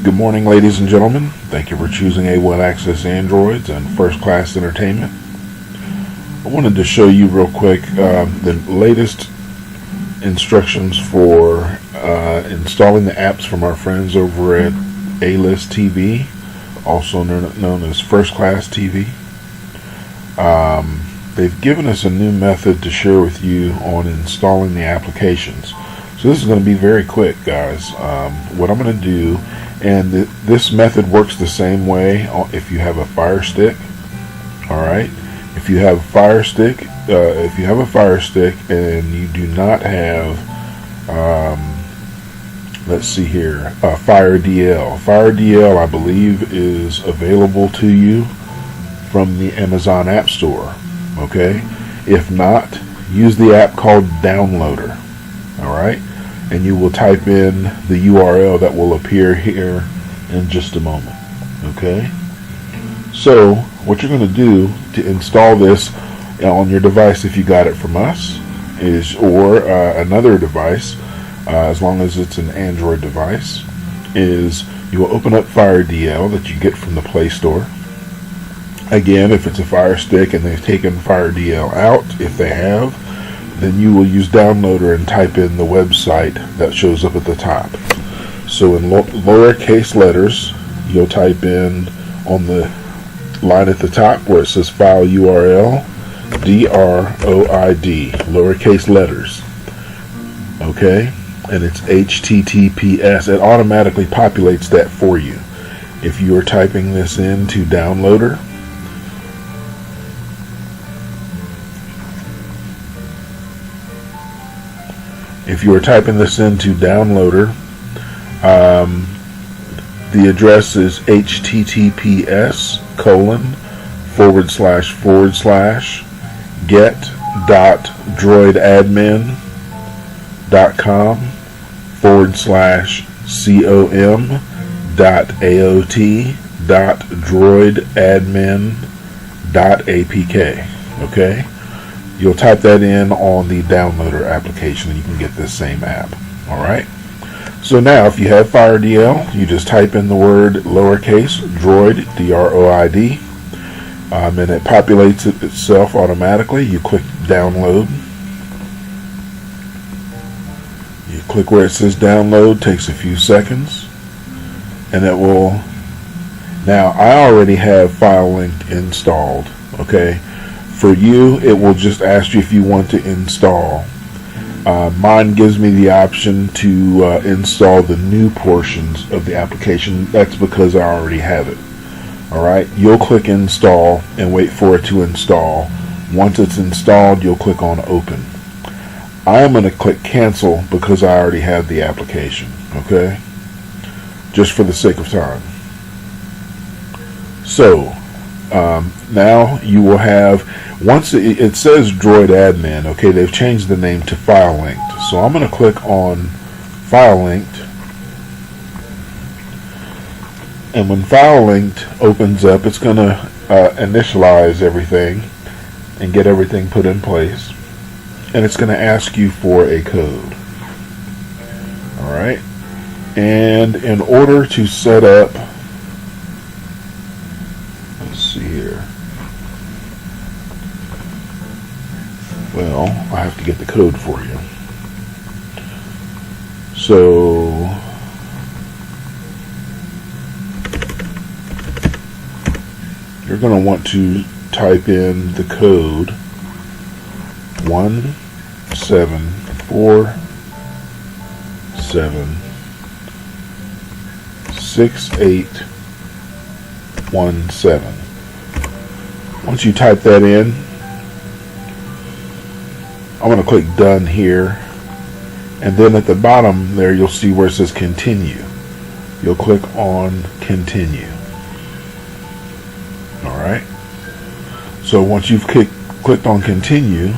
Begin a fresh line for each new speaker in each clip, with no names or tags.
Good morning, ladies and gentlemen. Thank you for choosing A1 Access Androids and First Class Entertainment. I wanted to show you real quick the latest instructions for installing the apps from our friends over at A-List TV, also known as First Class TV. They've given us a new method to share with you on installing the applications. So this is going to be very quick, guys. What I'm going to do, and this method works the same way if you have a Fire Stick. All right, if you have a Fire Stick, and you do not have, let's see here, Fire DL. Fire DL, I believe, is available to you from the Amazon App Store. Okay, if not, use the app called Downloader. All right, and you will type in the URL that will appear here in just a moment. Okay, so what you're going to do to install this on your device, if you got it from us, or another device, as long as it's an Android device, is you will open up Fire DL that you get from the Play Store. Again, if it's a Fire Stick and they've taken Fire DL out, if they have, then you will use Downloader and type in the website that shows up at the top. So in lowercase letters, you'll type in on the line at the top where it says File URL, DROID, lowercase letters. Okay, and it's HTTPS. It automatically populates that for you. If you are typing this into Downloader, the address is https://get.droidadmin.com//com/com/droidadmin.apk. Okay, you'll type that in on the Downloader application and you can get this same app. Alright, so now if you have Fire DL, you just type in the word lowercase droid, DROID, and it populates it itself automatically. You click download. You click where it says download, takes a few seconds, and it will. Now I already have Filelinked installed. Okay, for you it will just ask you if you want to install. Mine gives me the option to install the new portions of the application. That's because I already have it. Alright, you'll click install and wait for it to install. Once it's installed, you'll click on open. I am going to click cancel because I already have the application. Okay, just for the sake of time. So now you will have, once it says Droid Admin, okay, they've changed the name to Filelinked. So I'm going to click on Filelinked, and when Filelinked opens up, it's going to initialize everything and get everything put in place, and it's going to ask you for a code. Alright, and in order to set up, let's see here. Well, I have to get the code for you. So you're going to want to type in the code 17476817. Once you type that in, I'm going to click done here, and then at the bottom there you'll see where it says continue. You'll click on continue. Alright, so once you've clicked on continue,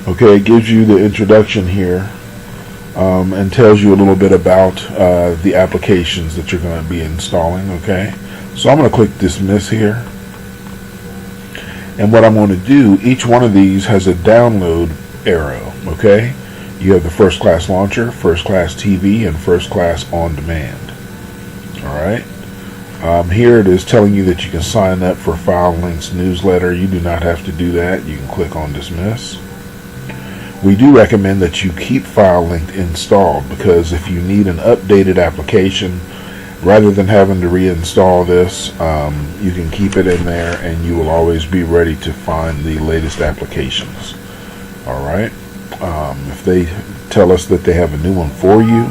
okay, it gives you the introduction here, and tells you a little bit about the applications that you're going to be installing. Okay, so I'm going to click dismiss here. And what I'm going to do, each one of these has a download arrow. Okay, you have the First Class Launcher, First Class TV, and First Class On Demand. Alright. Here it is telling you that you can sign up for Filelink's newsletter. You do not have to do that. You can click on dismiss. We do recommend that you keep Filelinked installed, because if you need an updated application, rather than having to reinstall this, you can keep it in there and you will always be ready to find the latest applications. Alright. If they tell us that they have a new one for you,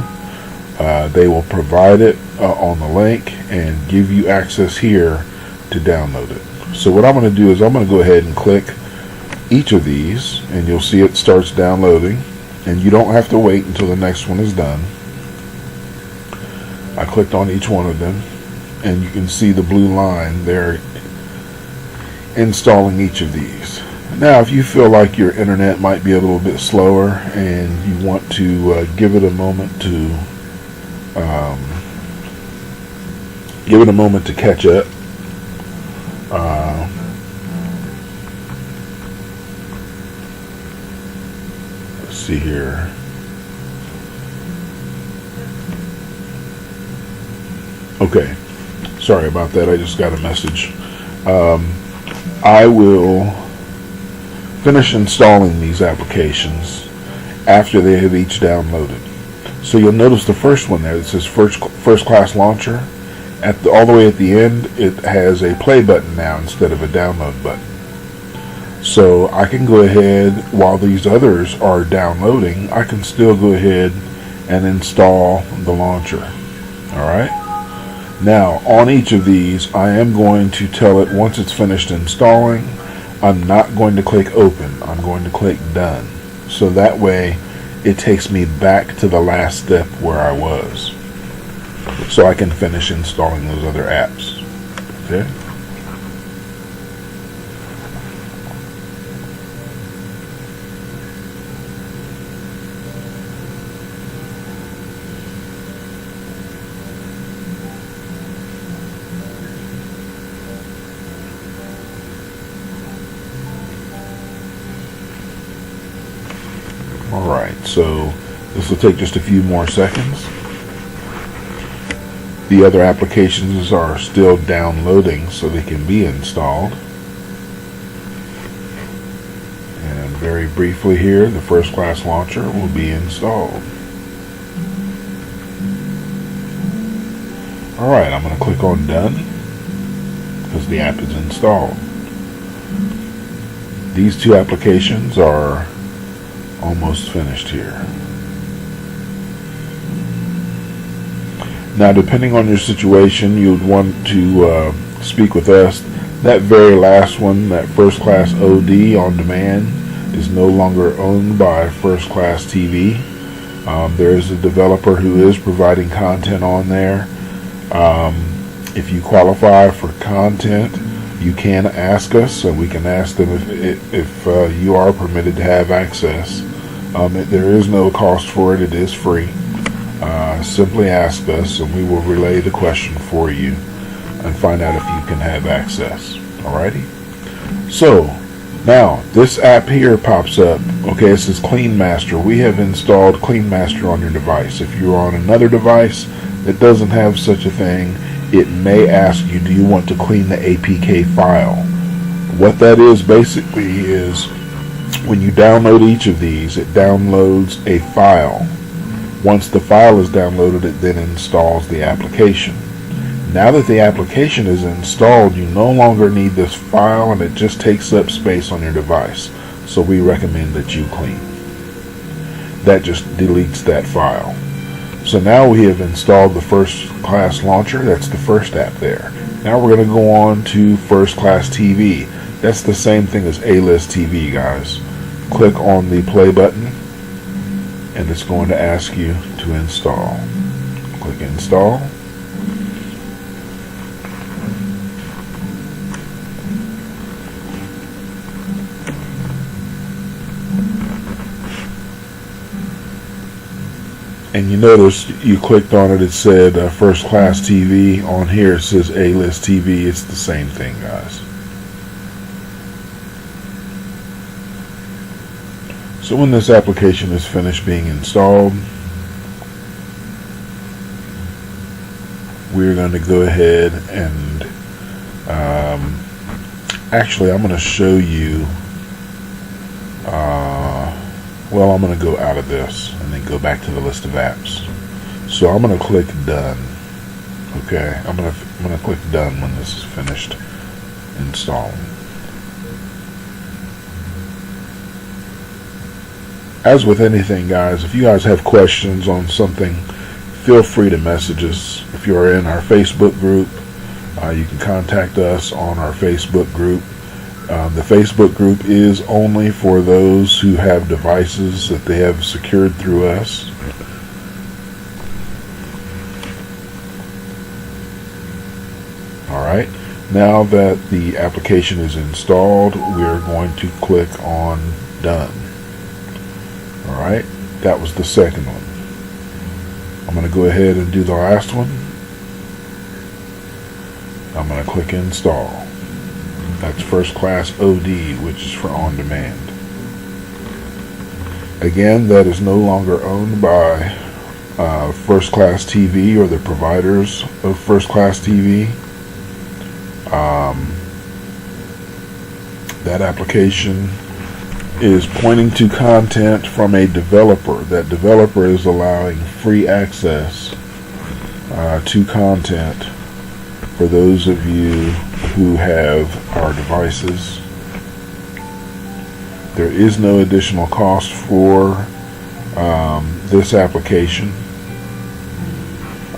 they will provide it on the link and give you access here to download it. So what I'm going to do is I'm going to go ahead and click each of these, and you'll see it starts downloading, and you don't have to wait until the next one is done. I clicked on each one of them, and you can see the blue line there installing each of these. Now if you feel like your internet might be a little bit slower and you want to give it a moment to catch up, let's see here. Okay, sorry about that. I just got a message. I will finish installing these applications after they have each downloaded. So you'll notice the first one there that says First Class Launcher. All the way at the end, it has a play button now instead of a download button. So I can go ahead, while these others are downloading, I can still go ahead and install the launcher. Alright? Now, on each of these, I am going to tell it once it's finished installing, I'm not going to click open. I'm going to click done. So that way, it takes me back to the last step where I was. So I can finish installing those other apps. Okay? Alright, so this will take just a few more seconds. The other applications are still downloading so they can be installed. And very briefly here, the First Class Launcher will be installed. Alright, I'm going to click on done because the app is installed. These two applications are almost finished here. Now, depending on your situation, you would want to speak with us. That very last one, that First Class OD on demand, is no longer owned by First Class TV. There is a developer who is providing content on there. If you qualify for content, you can ask us, and we can ask them if you are permitted to have access. There is no cost for it. It is free. Simply ask us, and we will relay the question for you and find out if you can have access. Alrighty? So, now, this app here pops up. Okay, it says Clean Master. We have installed Clean Master on your device. If you're on another device that doesn't have such a thing, it may ask you, do you want to clean the APK file? What that is basically is, when you download each of these, it downloads a file. Once the file is downloaded, it then installs the application. Now that the application is installed, you no longer need this file, and it just takes up space on your device. So we recommend that you clean. That just deletes that file. So now we have installed the First Class Launcher. That's the first app there. Now we're going to go on to First Class TV. That's the same thing as A-List TV, guys. Click on the play button, and it's going to ask you to install. Click install. And you notice you clicked on it, it said First Class TV. On here it says A-List TV. It's the same thing, guys. So when this application is finished being installed, we're going to go ahead and actually I'm going to show you well, I'm going to go out of this and then go back to the list of apps. So I'm going to click done. Okay, I'm going to click done when this is finished installing. As with anything, guys, if you guys have questions on something, feel free to message us. If you're in our Facebook group, you can contact us on our Facebook group. The Facebook group is only for those who have devices that they have secured through us. Alright, now that the application is installed, we're going to click on done. Alright, that was the second one. I'm going to go ahead and do the last one. I'm going to click install. That's First Class OD, which is for on demand. Again, that is no longer owned by First Class TV or the providers of First Class TV. That application is pointing to content from a developer. That developer is allowing free access to content for those of you who have our devices. There is no additional cost for this application.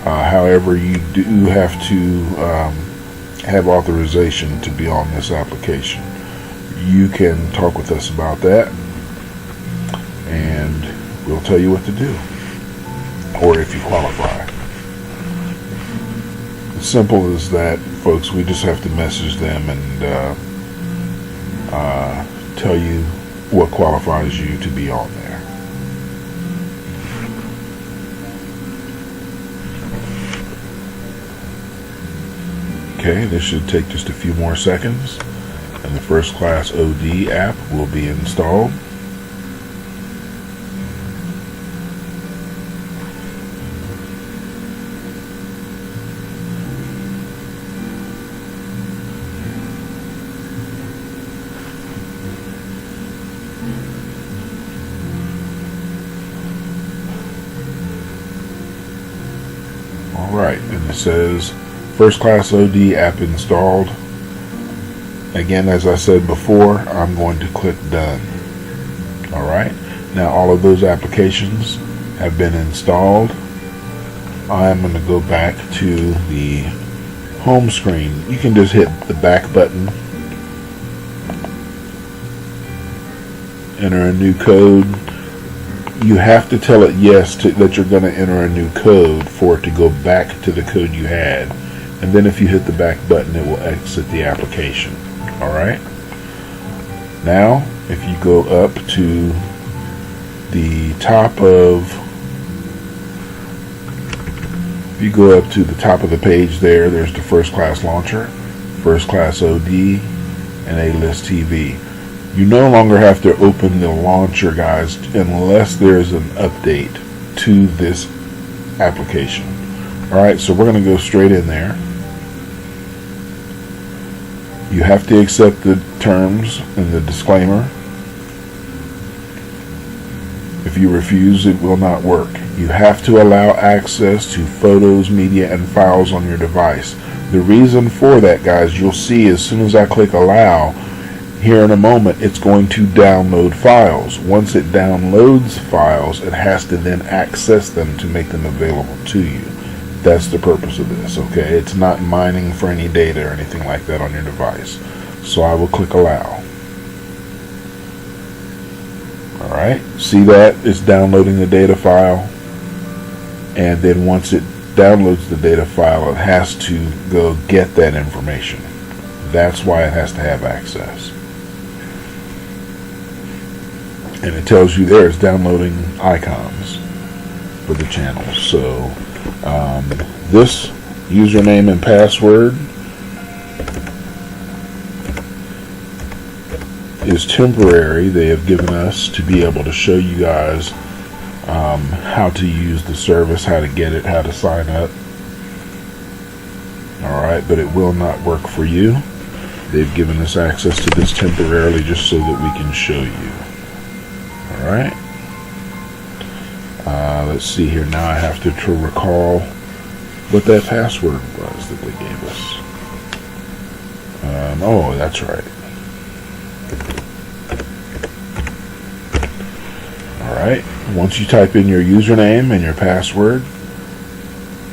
However, you do have to have authorization to be on this application. You can talk with us about that and we'll tell you what to do, or if you qualify. As simple as that, folks. We just have to message them and tell you what qualifies you to be on there. Okay, this should take just a few more seconds and the First Class OD app will be installed. Alright, and it says First Class OD app installed. Again, as I said before, I'm going to click done. Alright, now all of those applications have been installed. I'm going to go back to the home screen. You can just hit the back button, enter a new code. You have to tell it yes that you're going to enter a new code for it to go back to the code you had. And then if you hit the back button, it will exit the application. Alright? Now, if you go up to the top of the page there's the First Class Launcher, First Class OD, and A-List TV. You no longer have to open the launcher, guys, unless there's an update to this application. Alright, so we're going to go straight in there. You have to accept the terms and the disclaimer. If you refuse, it will not work. You have to allow access to photos, media, and files on your device. The reason for that, guys, you'll see as soon as I click allow, here in a moment, it's going to download files. Once it downloads files, it has to then access them to make them available to you. That's the purpose of this, okay? It's not mining for any data or anything like that on your device. So I will click allow. Alright, see that? It's downloading the data file. And then once it downloads the data file, it has to go get that information. That's why it has to have access. And it tells you there it's downloading icons for the channel. So this username and password is temporary. They have given us to be able to show you guys how to use the service, how to get it, how to sign up. Alright, but it will not work for you. They've given us access to this temporarily just so that we can show you. Alright. Let's see here. Now I have to recall what that password was that they gave us. Oh, that's right. Alright. Once you type in your username and your password,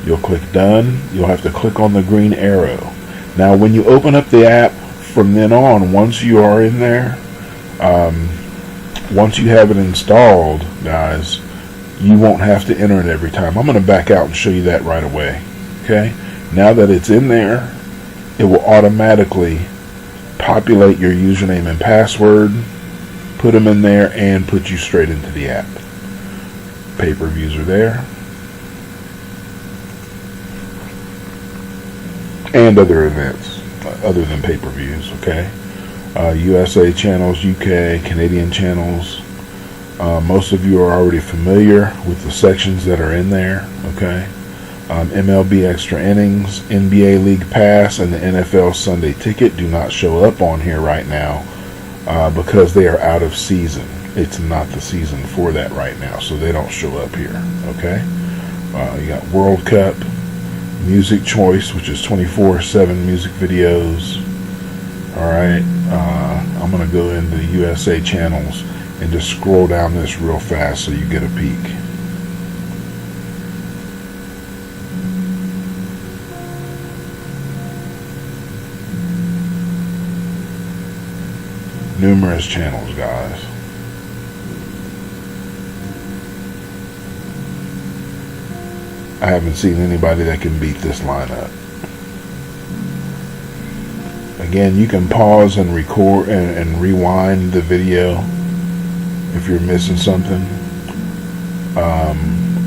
you'll click done. You'll have to click on the green arrow. Now when you open up the app from then on, once you are in there, once you have it installed, guys, you won't have to enter it every time. I'm going to back out and show you that right away. Okay? Now that it's in there, it will automatically populate your username and password, put them in there, and put you straight into the app. Pay-per-views are there. And other events, other than pay-per-views, okay? USA channels, UK, Canadian channels. Most of you are already familiar with the sections that are in there, okay? MLB Extra Innings, NBA League Pass, and the NFL Sunday Ticket do not show up on here right now because they are out of season. It's not the season for that right now, so they don't show up here, okay? You got World Cup, Music Choice, which is 24/7 music videos. Alright, I'm going to go into USA channels and just scroll down this real fast so you get a peek. Numerous channels, guys. I haven't seen anybody that can beat this lineup. Again, you can pause and record and rewind the video if you're missing something.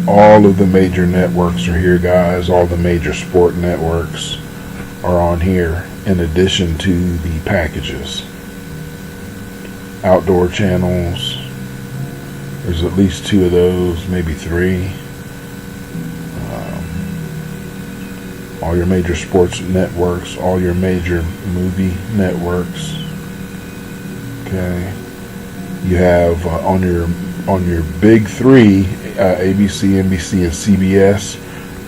All of the major networks are here, guys. All the major sport networks are on here in addition to the packages. Outdoor channels, there's at least 2 of those, maybe 3. All your major sports networks, all your major movie networks. Okay, you have on your big 3, ABC, NBC, and CBS.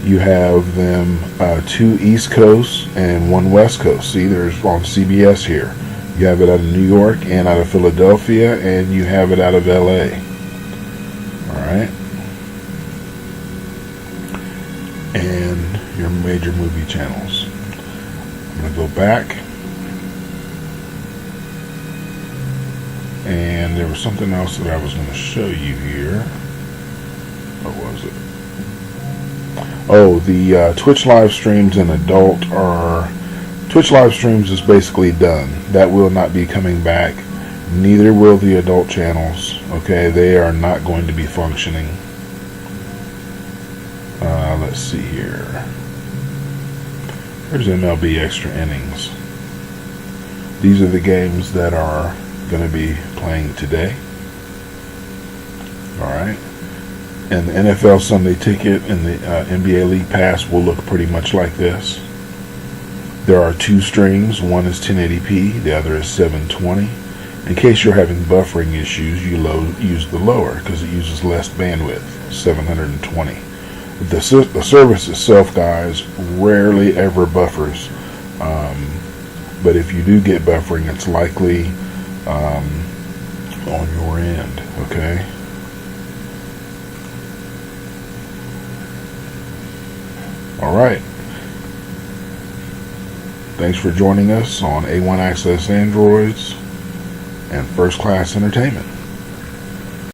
You have them 2 East Coast and 1 West Coast. See, there's on CBS here. You have it out of New York and out of Philadelphia, and you have it out of LA. Alright. And your major movie channels. I'm going to go back. And there was something else that I was going to show you here. What was it? Oh, the Twitch live streams in adult are... Twitch live streams is basically done. That will not be coming back. Neither will the adult channels. Okay, they are not going to be functioning. Let's see here. Here's MLB Extra Innings. These are the games that are going to be playing today. Alright. And the NFL Sunday Ticket and the NBA League Pass will look pretty much like this. There are 2 streams. One is 1080p, the other is 720. In case you're having buffering issues, you use the lower because it uses less bandwidth, 720. The service itself, guys, rarely ever buffers. But if you do get buffering, it's likely on your end, okay? Alright. Thanks for joining us on A1 Access Androids and First Class Entertainment.